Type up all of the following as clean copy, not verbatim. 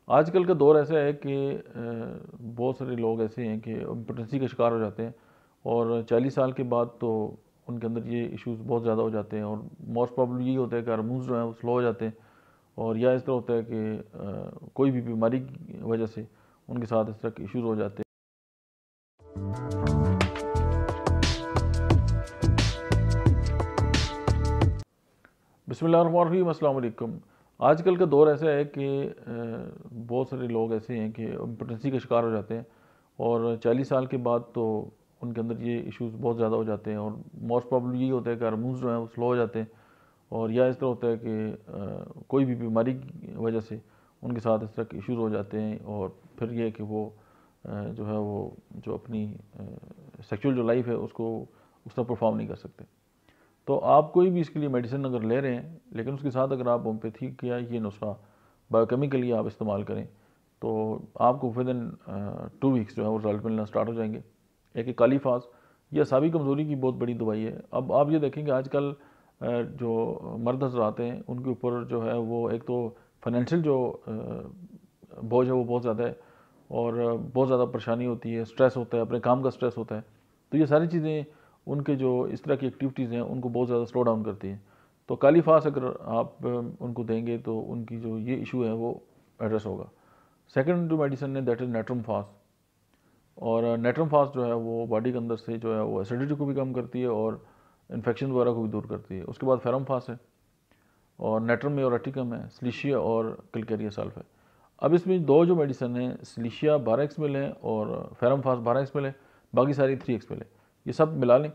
आजकल का दौर ऐसा है कि बहुत सारे लोग ऐसे हैं कि इम्पोटेंसी का शिकार हो जाते हैं और 40 साल के बाद तो उनके अंदर ये इश्यूज़ बहुत ज़्यादा हो जाते हैं और मोस्ट प्रॉब्लम यही होता है कि हार्मोन्स जो हैं वो स्लो हो जाते हैं और या इस तरह होता है कि कोई भी बीमारी की वजह से उनके साथ इस तरह के इश्यूज़ हो जाते हैं। बिस्मिल्लाहिर्रहमानिर्रहीम, अस्सलाम वालेकुम। आजकल का दौर ऐसा है कि बहुत सारे लोग ऐसे हैं कि इम्पोटेंसी का शिकार हो जाते हैं और 40 साल के बाद तो उनके अंदर ये इश्यूज़ बहुत ज़्यादा हो जाते हैं और मोस्ट प्रॉब्लम यही होता है कि हार्मोन्स जो हैं वो स्लो हो जाते हैं और या इस तरह होता है कि कोई भी बीमारी की वजह से उनके साथ इस तरह के इश्यूज़ हो जाते हैं और फिर ये है कि वो जो है वो जो अपनी सेक्सुअल जो लाइफ है उसको उस तरह परफॉर्म नहीं कर सकते। तो आप कोई भी इसके लिए मेडिसिन अगर ले रहे हैं लेकिन उसके साथ अगर आप होम्योपैथी या ये नुस्खा बायोकेमिकली आप इस्तेमाल करें तो आपको विद इन 2 वीक्स जो है वो रिजल्ट मिलना स्टार्ट हो जाएंगे। एक काली फास ये असाबी कमज़ोरी की बहुत बड़ी दवाई है। अब आप ये देखेंगे आजकल जो मर्द हजरात हैं उनके ऊपर जो है वो एक तो फाइनेंशियल जो बोझ है वो बहुत ज़्यादा है और बहुत ज़्यादा परेशानी होती है, स्ट्रेस होता है, अपने काम का स्ट्रेस होता है। तो ये सारी चीज़ें उनके जो इस तरह की एक्टिविटीज़ हैं उनको बहुत ज़्यादा स्लो डाउन करती हैं। तो काली फास अगर आप उनको देंगे तो उनकी जो ये इशू है वो एड्रेस होगा। सेकंड जो मेडिसिन है दैट इज़ नेट्रम फास। और नेट्रम फास जो है वो बॉडी के अंदर से जो है वो एसिडिटी को भी कम करती है और इन्फेक्शन वगैरह को भी दूर करती है। उसके बाद फेरम फास है और नेट्रम में और एटिकम है, सिलिशिया और कलकेरिया सल्फ है। अब इसमें दो जो मेडिसिन है सिलिशिया 12 XML है और फेरम फास 12 XML है, बाकी सारी 3 XML है। ये सब मिला लें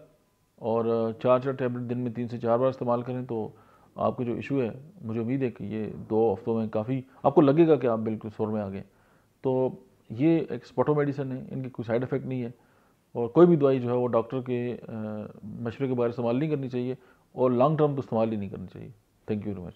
और 4 टैबलेट दिन में 3 से 4 बार इस्तेमाल करें तो आपको जो इशू है मुझे उम्मीद है कि ये 2 हफ्तों में काफ़ी आपको लगेगा कि आप बिल्कुल सुर में आ गए। तो ये एक स्पॉटो मेडिसिन है, इनकी कोई साइड इफ़ेक्ट नहीं है और कोई भी दवाई जो है वो डॉक्टर के मशवरे के बगैर इस्तेमाल नहीं करनी चाहिए और लॉन्ग टर्म तो इस्तेमाल ही नहीं करनी चाहिए। Thank you very much.